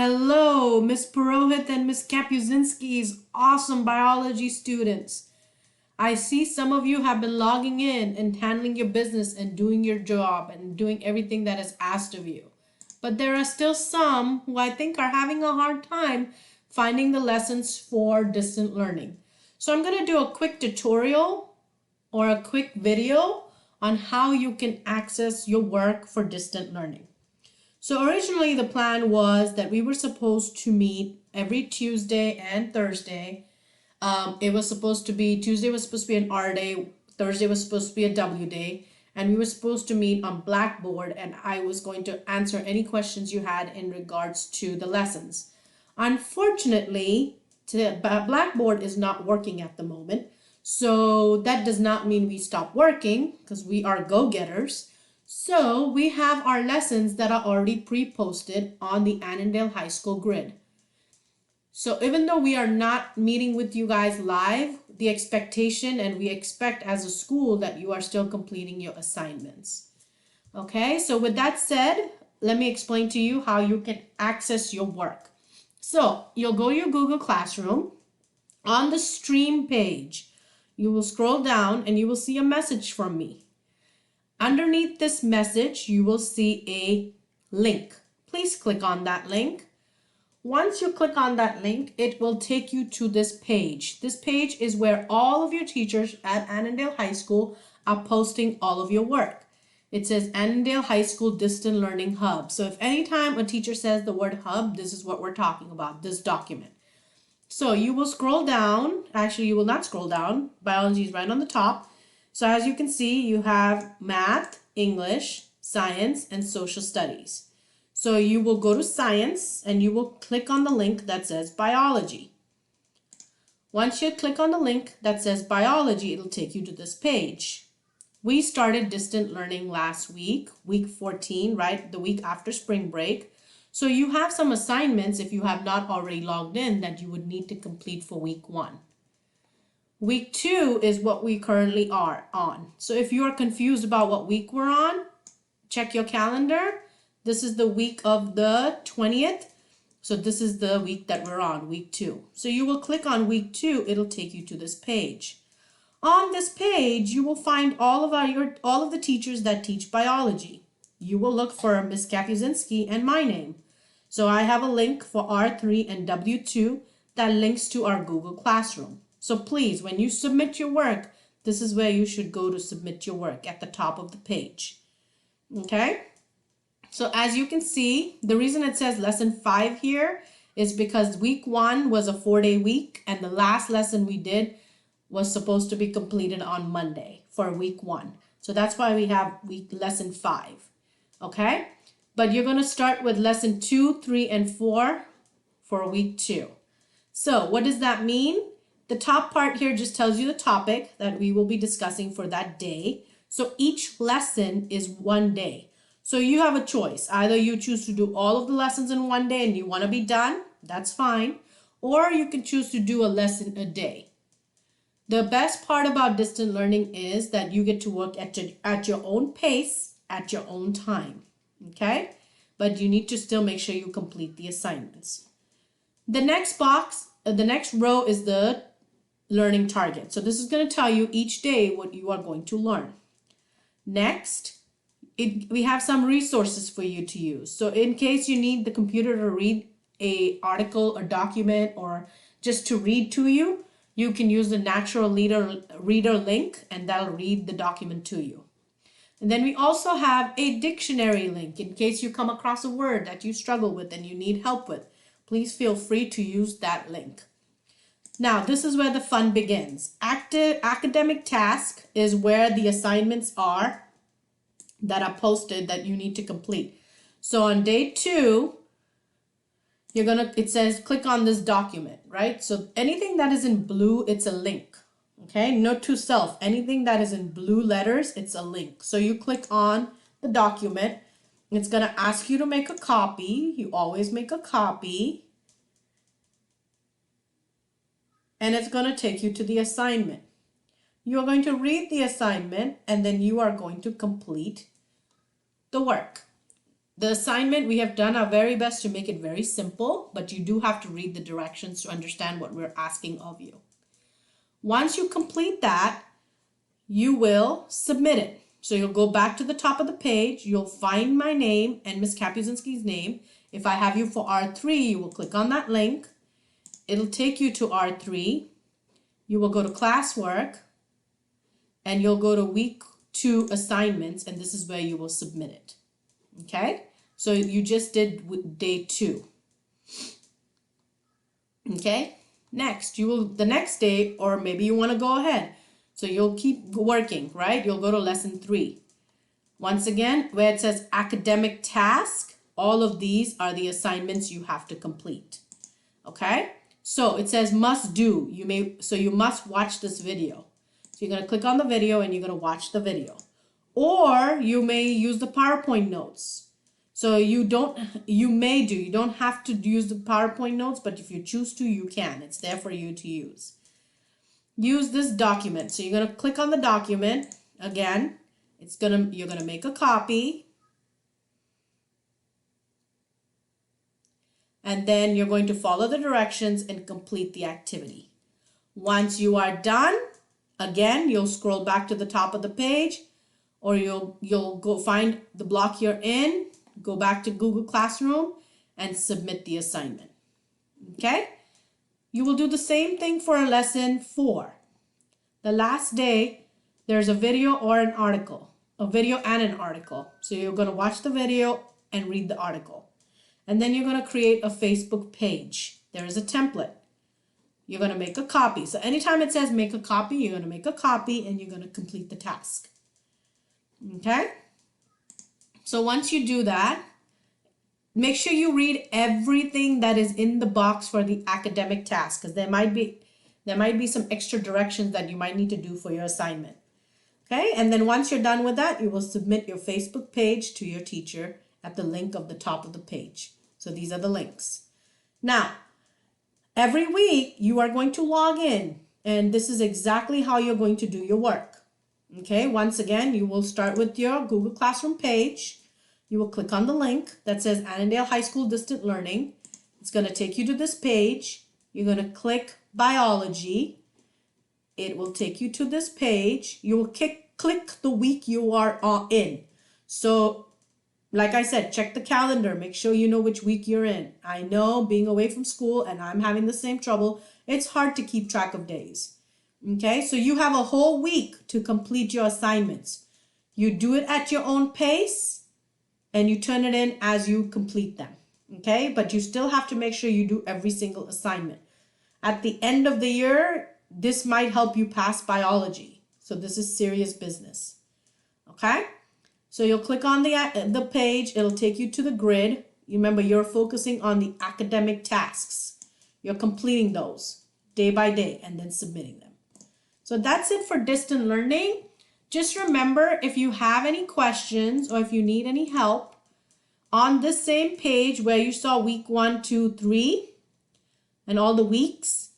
Hello, Miss Purohit and Miss Kapuzinski's awesome biology students. I see some of you have been logging in and handling your business and doing your job and doing everything that is asked of you. But there are still some who I think are having a hard time finding the lessons for distant learning. So I'm going to do a quick tutorial or a quick video on how you can access your work for distant learning. So originally the plan was that we were supposed to meet every Tuesday and Thursday. It was supposed to be, Tuesday was supposed to be an R day, Thursday was supposed to be a W day, and we were supposed to meet on Blackboard and I was going to answer any questions you had in regards to the lessons. Unfortunately, Blackboard is not working at the moment. So that does not mean we stop working because we are go-getters. So we have our lessons that are already pre-posted on the Annandale High School grid. So even though we are not meeting with you guys live, the expectation and we expect as a school that you are still completing your assignments. Okay, so with that said, let me explain to you how you can access your work. So you'll go to your Google Classroom. On the stream page, you will scroll down and you will see a message from me. Underneath this message, you will see a link. Please click on that link. Once you click on that link, it will take you to this page. This page is where all of your teachers at Annandale High School are posting all of your work. It says Annandale High School Distant Learning Hub. So if anytime a teacher says the word hub, this is what we're talking about, this document. So you will scroll down. Actually, you will not scroll down. Biology is right on the top. So as you can see, you have math, English, science, and social studies. So you will go to science and you will click on the link that says biology. Once you click on the link that says biology, it'll take you to this page. We started distant learning last week, week 14, right? The week after spring break. So you have some assignments if you have not already logged in that you would need to complete for week 1. Week 2 is what we currently are on. So if you are confused about what week we're on, check your calendar. This is the week of the 20th. So this is the week that we're on, week 2. So you will click on week 2, it'll take you to this page. On this page, you will find all of the teachers that teach biology. You will look for Miss Kapuzinski and my name. So I have a link for R3 and W2 that links to our Google Classroom. So please, when you submit your work, this is where you should go to submit your work at the top of the page. Okay? So as you can see, the reason it says lesson 5 here is because week 1 was a 4-day week and the last lesson we did was supposed to be completed on Monday for week 1. So that's why we have lesson 5. Okay? But you're going to start with lesson 2, 3, and 4 for week 2. So what does that mean? The top part here just tells you the topic that we will be discussing for that day. So each lesson is 1 day. So you have a choice. Either you choose to do all of the lessons in 1 day and you want to be done, that's fine. Or you can choose to do a lesson a day. The best part about distant learning is that you get to work at your own pace, at your own time. Okay? But you need to still make sure you complete the assignments. The next the next row is the learning target. So this is going to tell you each day what you are going to learn. Next, we have some resources for you to use. So in case you need the computer to read an article or document or just to read to you, you can use the natural reader link and that'll read the document to you. And then we also have a dictionary link in case you come across a word that you struggle with and you need help with. Please feel free to use that link. Now, this is where the fun begins. Academic task is where the assignments are that are posted that you need to complete. So on day 2, it says click on this document, right? So anything that is in blue, it's a link. Okay, note to self, anything that is in blue letters, it's a link. So you click on the document. It's going to ask you to make a copy. You always make a copy. And it's going to take you to the assignment. You are going to read the assignment and then you are going to complete the work. The assignment we have done our very best to make it very simple, but you do have to read the directions to understand what we're asking of you. Once you complete that, you will submit it. So you'll go back to the top of the page, you'll find my name and Ms. Kapuzinski's name. If I have you for R3, you will click on that link. It'll take you to R3. You will go to classwork and you'll go to week 2 assignments, and this is where you will submit it. Okay? So you just did day 2. Okay? Next, the next day, or maybe you want to go ahead. So you'll keep working, right? You'll go to lesson 3. Once again, where it says academic task, all of these are the assignments you have to complete. Okay? So it says must do. You must watch this video. So you're going to click on the video and you're going to watch the video. Or you may use the PowerPoint notes. So you don't have to use the PowerPoint notes, but if you choose to, you can. It's there for you to use. Use this document. So you're going to click on the document. Again, you're going to make a copy. And then you're going to follow the directions and complete the activity. Once you are done, again, you'll scroll back to the top of the page, or you'll go find the block you're in, go back to Google Classroom and submit the assignment. Okay? You will do the same thing for lesson 4. The last day, there's a video or an article, a video and an article. So you're going to watch the video and read the article. And then you're going to create a Facebook page. There is a template. You're going to make a copy. So anytime it says make a copy, you're going to make a copy and you're going to complete the task. Okay? So once you do that, make sure you read everything that is in the box for the academic task, because there might be some extra directions that you might need to do for your assignment. Okay? And then once you're done with that, you will submit your Facebook page to your teacher at the link of the top of the page. So these are the links. Now, every week you are going to log in, and this is exactly how you're going to do your work. Okay, once again, you will start with your Google Classroom page. You will click on the link that says Annandale High School Distant Learning. It's going to take you to this page. You're going to click Biology. It will take you to this page. You will click the week you are in. So, like I said, check the calendar. Make sure you know which week you're in. I know, being away from school, and I'm having the same trouble, it's hard to keep track of days. Okay, so you have a whole week to complete your assignments. You do it at your own pace, and you turn it in as you complete them. Okay, but you still have to make sure you do every single assignment. At the end of the year, this might help you pass biology. So this is serious business. Okay, so you'll click on the page. It'll take you to the grid. You remember, you're focusing on the academic tasks. You're completing those day by day and then submitting them. So that's it for distant learning. Just remember, if you have any questions or if you need any help, on this same page where you saw week 1, 2, 3, and all the weeks,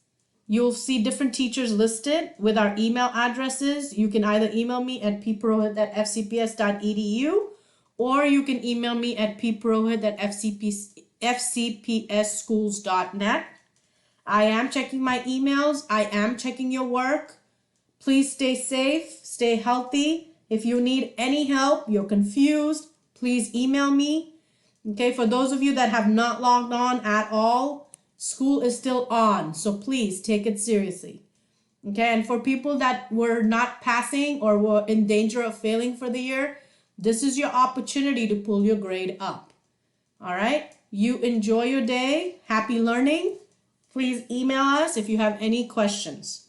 you'll see different teachers listed with our email addresses. You can either email me at ppurohit@fcps.edu, or you can email me at ppurohit@fcpsschools.net. I am checking my emails. I am checking your work. Please stay safe, stay healthy. If you need any help, you're confused, please email me. Okay, for those of you that have not logged on at all, school is still on, so please take it seriously. Okay, and for people that were not passing or were in danger of failing for the year, this is your opportunity to pull your grade up. All right, you enjoy your day. Happy learning. Please email us if you have any questions.